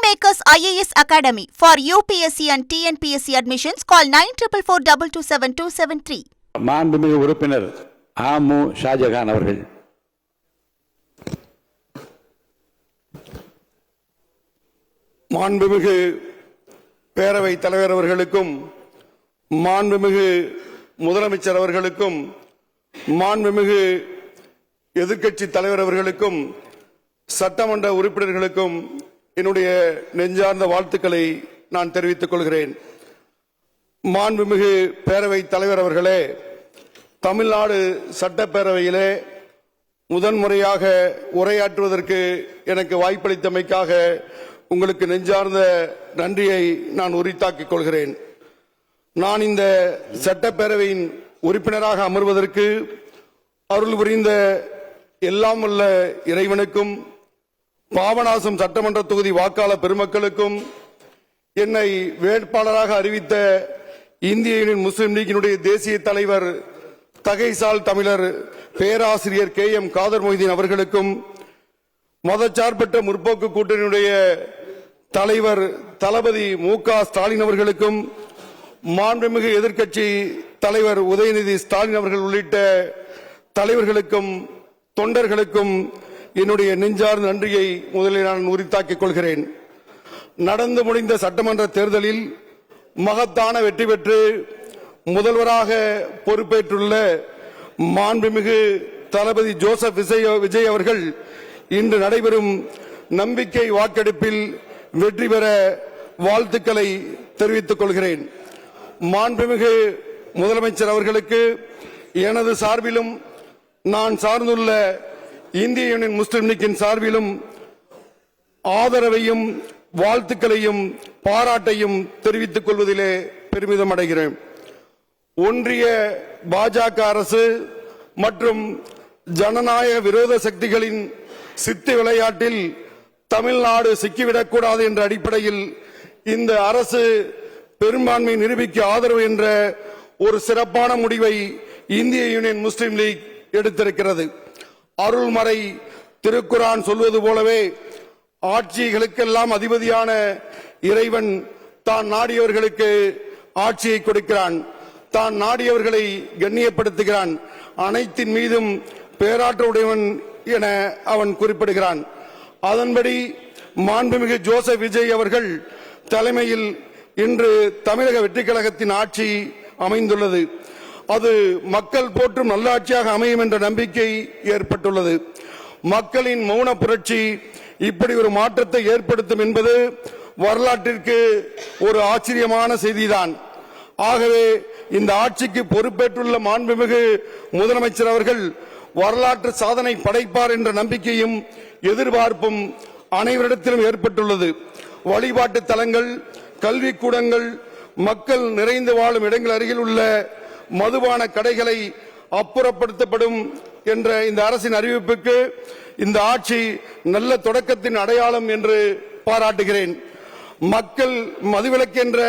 Kingmakers IAS Academy for UPSC and TNPSC admissions. Call 9442272273. மாண்புமிகு உறுப்பினர் ஆமு ஷாஜகான் அவர்கள். மாண்புமிகு பேரவை தலைவர் அவர்களுக்கும், மாண்புமிகு முதலமைச்சர் அவர்களுக்கும், மாண்புமிகு எதிர்க்கட்சி தலைவர் அவர்களுக்கும், சட்டமன்ற உறுப்பினர்களுக்கும் என்னுடைய நெஞ்சார்ந்த வாழ்த்துக்களை நான் தெரிவித்துக் கொள்கிறேன். மாண்புமிகு பேரவை தலைவர் அவர்களே, தமிழ்நாடு சட்டப்பேரவையிலே முதன்முறையாக உரையாற்றுவதற்கு எனக்கு வாய்ப்பளித்தமைக்காக உங்களுக்கு நெஞ்சார்ந்த நன்றியை நான் உரித்தாக்கிக் கொள்கிறேன். நான் இந்த சட்டப்பேரவையின் உறுப்பினராக அமர்வதற்கு அருள் புரிந்த எல்லாம் வல்ல இறைவனுக்கும், பாபநாசம் சட்டமன்ற தொகுதி வாக்காளர் பெருமக்களுக்கும், என்னை வேட்பாளராக அறிவித்த இந்திய யூனியன் முஸ்லிம் லீக்கினுடைய தேசிய தலைவர் தகைசால் தமிழர் பேராசிரியர் KM காதர் மொய்தீன் அவர்களுக்கும், மதச்சார்பற்ற முற்போக்கு கூட்டணியுடைய தலைவர் தளபதி MK ஸ்டாலின் அவர்களுக்கும், மாண்புமிகு எதிர்க்கட்சி தலைவர் உதயநிதி ஸ்டாலின் அவர்கள் உள்ளிட்ட தலைவர்களுக்கும் தொண்டர்களுக்கும் என்னுடைய நெஞ்சார்ந்த நன்றியை முதலில் நான் உரித்தாக்கிக் கொள்கிறேன். நடந்து முடிந்த சட்டமன்ற தேர்தலில் மகத்தான வெற்றி பெற்று முதல்வராக பொறுப்பேற்றுள்ள மாண்புமிகு தளபதி ஜோசப் விஜய் அவர்கள் இன்று நடைபெறும் நம்பிக்கை வாக்கெடுப்பில் வெற்றி பெற வாழ்த்துக்களை தெரிவித்துக் கொள்கிறேன். மாண்புமிகு முதலமைச்சர் அவர்களுக்கு எனது சார்பிலும், நான் சார்ந்துள்ள இந்திய யூனியன் முஸ்லிம் லீக்கின் சார்பிலும் ஆதரவையும் வாழ்த்துக்களையும் பாராட்டையும் தெரிவித்துக் கொள்வதிலே பெருமிதம் அடைகிறேன். ஒன்றிய பாஜக அரசு மற்றும் ஜனநாயக விரோத சக்திகளின் சித்து விளையாட்டில் தமிழ்நாடு சிக்கிவிடக்கூடாது என்ற அடிப்படையில் இந்த அரசு பெரும்பான்மை நிரூபிக்க ஆதரவு என்ற ஒரு சிறப்பான முடிவை இந்திய யூனியன் முஸ்லிம் லீக் எடுத்திருக்கிறது. அருள்மறை திருக்குரான் சொல்வது போலவே ஆட்சிகளுக்கெல்லாம் அதிபதியான இறைவன் தான் நாடியவர்களுக்கு ஆட்சியை கொடுக்கிறான், தான் நாடியவர்களை கண்ணியப்படுத்துகிறான், அனைத்தின் மீதும் பேராற்றவுடையவன் என அவன் குறிப்பிடுகிறான். அதன்படி மாண்புமிகு ஜோசப் விஜய் அவர்கள் தலைமையில் இன்று தமிழக வெற்றிக் கழகத்தின் ஆட்சி அமைந்துள்ளது. அது மக்கள் போற்றும் நல்லாட்சியாக அமையும் என்ற நம்பிக்கை ஏற்பட்டுள்ளது. மக்களின் மௌன புரட்சி இப்படி ஒரு மாற்றத்தை ஏற்படுத்தும் என்பது வரலாற்றிற்கு ஒரு ஆச்சரியமான செய்திதான். ஆகவே இந்த ஆட்சிக்கு பொறுப்பேற்றுள்ள மாண்புமிகு முதலமைச்சர் அவர்கள் வரலாற்று சாதனை படைப்பார் என்ற நம்பிக்கையும் எதிர்பார்ப்பும் அனைவரிடத்திலும் ஏற்பட்டுள்ளது. வழிபாட்டு தலங்கள், கல்விக்கூடங்கள், மக்கள் நிறைந்து வாழும் இடங்கள் அருகில் உள்ள மதுபான கடைகளை அப்புறப்படுத்தப்படும் என்ற இந்த அரசின் அறிவிப்புக்கு இந்த ஆட்சி நல்ல தொடக்கத்தின் அடையாளம் என்று பாராட்டுகிறேன். மக்கள் மதுவிலக்கு என்ற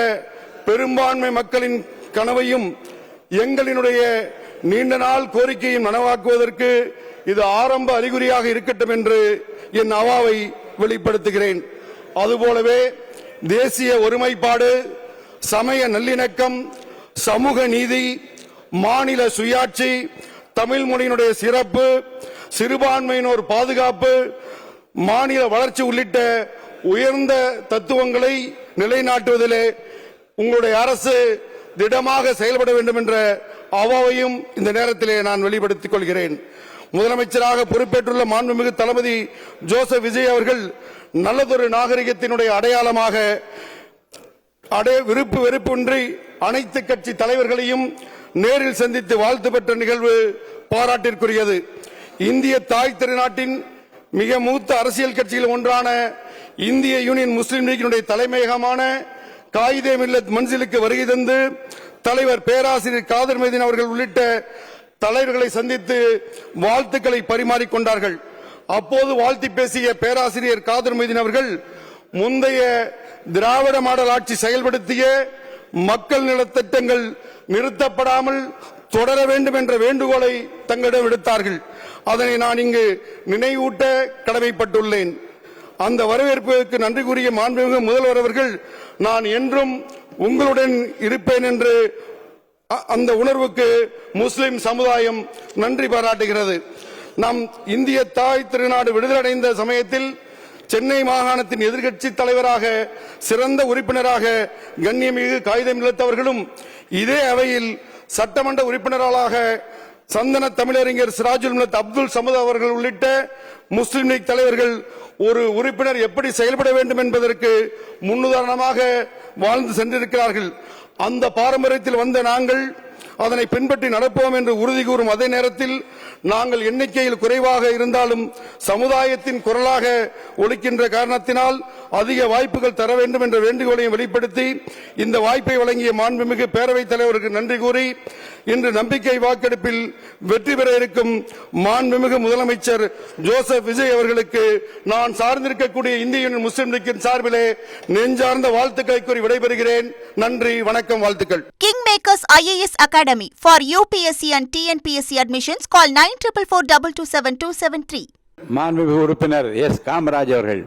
பெரும்பான்மை மக்களின் கனவையும் எங்களினுடைய நீண்ட நாள் கோரிக்கையும் நனவாக்குவதற்கு இது ஆரம்ப அறிகுறியாக இருக்கட்டும் என்று என் அவாவை வெளிப்படுத்துகிறேன். அதுபோலவே தேசிய ஒருமைப்பாடு, சமய நல்லிணக்கம், சமூக நீதி, மாநில சுயாட்சி, தமிழ் மொழியினுடைய சிறப்பு, சிறுபான்மையினோர் பாதுகாப்பு, மாநில வளர்ச்சி உள்ளிட்ட உயர்ந்த தத்துவங்களை நிலைநாட்டுவதிலே உங்களுடைய அரசு திடமாக செயல்பட வேண்டும் என்ற அவாவையும் இந்த நேரத்திலே நான் வெளிப்படுத்திக் கொள்கிறேன். முதலமைச்சராக பொறுப்பேற்றுள்ள மாண்புமிகு தளபதி ஜோசப் விஜய் அவர்கள் நல்லதொரு நாகரிகத்தினுடைய அடையாளமாக விருப்பு வெறுப்பின்றி அனைத்து கட்சி தலைவர்களையும் நேரில் சந்தித்து வாழ்த்து பெற்ற நிகழ்வு பாராட்டிற்குரியது. இந்திய தாய் திருநாட்டின் மிக மூத்த அரசியல் கட்சியில் ஒன்றான இந்திய யூனியன் முஸ்லிம் லீக்கினுடைய தலைமையகமான காயிதே மில்லத் மன்சிலுக்கு வருகை தந்து தலைவர் பேராசிரியர் காதர் மொய்தீன் அவர்கள் உள்ளிட்ட தலைவர்களை சந்தித்து வாழ்த்துக்களை பரிமாறிக்கொண்டார்கள். அப்போது வாழ்த்தி பேசிய பேராசிரியர் காதர் மொய்தீன் அவர்கள் முந்தைய திராவிட மாடல் ஆட்சி செயல்படுத்திய மக்கள் நலத்திட்டங்கள் நிறுத்தப்படாமல் தொடர வேண்டும் என்ற வேண்டுகோளை தங்களிடம் விடுத்தார்கள். அதனை நான் இங்கு நினைவூட்ட கடமைப்பட்டுள்ளேன். அந்த வரவேற்புக்கு நன்றி கூறிய மாண்புமிகு முதல்வர் அவர்கள் நான் என்றும் உங்களுடன் இருப்பேன் என்று அந்த உணர்வுக்கு முஸ்லிம் சமுதாயம் நன்றி பாராட்டுகிறது. நம் இந்திய தாய் திருநாடு விடுதலையடைந்த சமயத்தில் சென்னை மாகாணத்தின் எதிர்க்கட்சி தலைவராக சிறந்த உறுப்பினராக கண்ணியமிகு காகிதம் இழுத்தவர்களும் இதே அவையில் சட்டமன்ற உறுப்பினர்களாக சந்தன தமிழறிஞர் சிராஜுல் மில்லத் அப்துல் சமத் அவர்கள் உள்ளிட்ட முஸ்லிம் லீக் தலைவர்கள் ஒரு உறுப்பினர் எப்படி செயல்பட வேண்டும் என்பதற்கு முன்னுதாரணமாக வாழ்ந்து சென்றிருக்கிறார்கள். அந்த பாரம்பரியத்தில் வந்த நாங்கள் அதனை பின்பற்றி நடப்போம் என்று உறுதி கூறும் அதே நேரத்தில் நாங்கள் எண்ணிக்கையில் குறைவாக இருந்தாலும் சமுதாயத்தின் குரலாக ஒலிக்கின்ற காரணத்தினால் அதிக வாய்ப்புகள் தர வேண்டும் என்ற வேண்டுகோளையும் வெளிப்படுத்தி இந்த வாய்ப்பை வழங்கிய மாண்புமிகு பேரவைத் தலைவருக்கு நன்றி கூறி இன்று நம்பிக்கை வாக்கெடுப்பில் வெற்றி பெற இருக்கும் மாண்புமிகு முதலமைச்சர் ஜோசப் விஜய் அவர்களுக்கு நான் சார்ந்திருக்கக்கூடிய இந்திய யூனியன் முஸ்லிம் லீக்கின் சார்பிலே நெஞ்சார்ந்த வாழ்த்துக்களை கூறி விடைபெறுகிறேன். நன்றி, வணக்கம், வாழ்த்துக்கள். King makers IAS Academy for UPSC and TNPSC admissions call 9444227273. மாண்புமிகு உறுப்பினர் எஸ் காமராஜ் அவர்கள்.